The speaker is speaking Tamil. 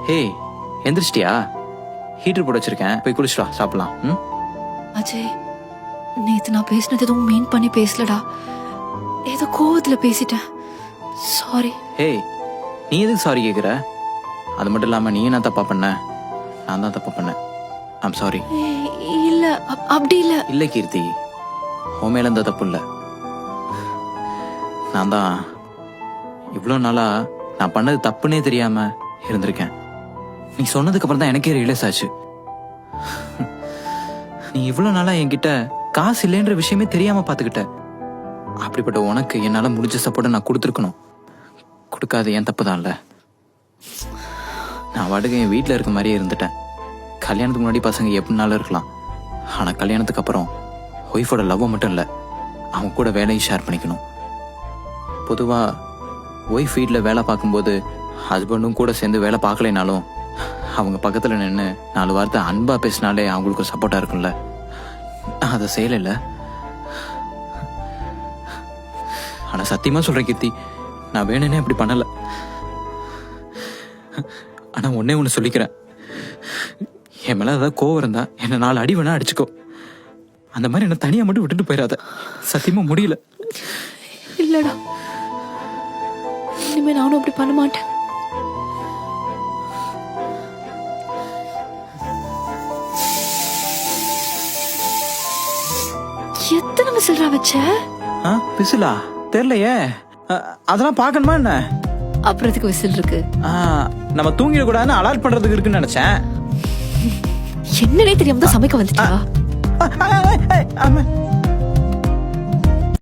ஹே எந்திரிச்சிட்டியா? ஹீட்டர் போட்டு வச்சிருக்கேன், போய் குளிச்சுட்டு வா, சாப்பிடலாம். ம். அஜய், நேத்து நான் பேசினது எதுவும் மீன் பண்ணி பேசலடா. ஏதோ கோவத்துல பேசிட்டேன். சாரி. ஹே, நீ எதுக்கு சாரி கேட்குற? அது மட்டும் இல்லாமல் நீ என்ன தப்பா பண்ண? நான் தான் தப்பா பண்ணேன். I'm sorry. இல்ல, அப்படி இல்ல. இல்லை கீர்த்தி, உன் மேல இருந்த தப்பு இல்லை. நான் தான் இவ்வளோ நாளா நான் பண்ணது தப்புன்னே தெரியாம இருந்திருக்கேன். நீ சொன்னதுக்கு அப்புறம் தான் எனக்கே ரியலைஸ் ஆச்சு. நீ இவ்வளோ நாளா என்கிட்ட காசு இல்லைன்ற விஷயமே தெரியாம பார்த்துக்கிட்ட. அப்படிப்பட்ட உனக்கு என்னால் முடிஞ்ச சப்போர்ட்டை நான் கொடுத்துருக்கணும். கொடுக்காது என் தப்பு தான் இல்லை. நான் வாடகை என் வீட்டில் இருக்க மாதிரியே இருந்துட்டேன். கல்யாணத்துக்கு முன்னாடி பசங்க எப்படினாலும் இருக்கலாம். ஆனால் கல்யாணத்துக்கு அப்புறம் ஒய்ஃபோட லவ்வை மட்டும் இல்லை, அவங்க கூட வேலையும் ஷேர் பண்ணிக்கணும். பொதுவாக ஒய்ஃப் வீட்டில் வேலை பார்க்கும்போது ஹஸ்பண்டும் கூட சேர்ந்து வேலை பார்க்கலைனாலும் அவங்க பக்கத்தில் நின்று 4 வார்த்தை அன்பாக பேசினாலே அவங்களுக்கு ஒரு சப்போர்ட்டாக இருக்கும்ல. நான் அதை செய்யலை. ஆனால் சத்தியமாக சொல்கிறேன் கீர்த்தி, நான் வேணும்னே அப்படி பண்ணலை. ஆனால் ஒன்னே ஒன்று சொல்லிக்கிறேன், என் மேலே ஏதாவது கோவம் இருந்தா என்னை 4 அடி வேணா அடிச்சுக்கோ. அந்த மாதிரி என்னை தனியாக மட்டும் விட்டுட்டு போயிடாத. சத்தியமாக முடியல. இல்லடா, இனிமே நானும் அப்படி பண்ண மாட்டேன். எத்தனை விசில்ரா வச்ச? விசிலா தெரியலையே. அதெல்லாம் பார்க்கணுமா என்ன? அப்புறத்துக்கு விசில் இருக்கு. நம்ம தூங்கிடக்கூடாதுன்னு அலாட் பண்றதுக்கு இருக்குன்னு நினைச்சேன். என்னன்னே தெரியாம தான் சமைக்க வந்துட்டா.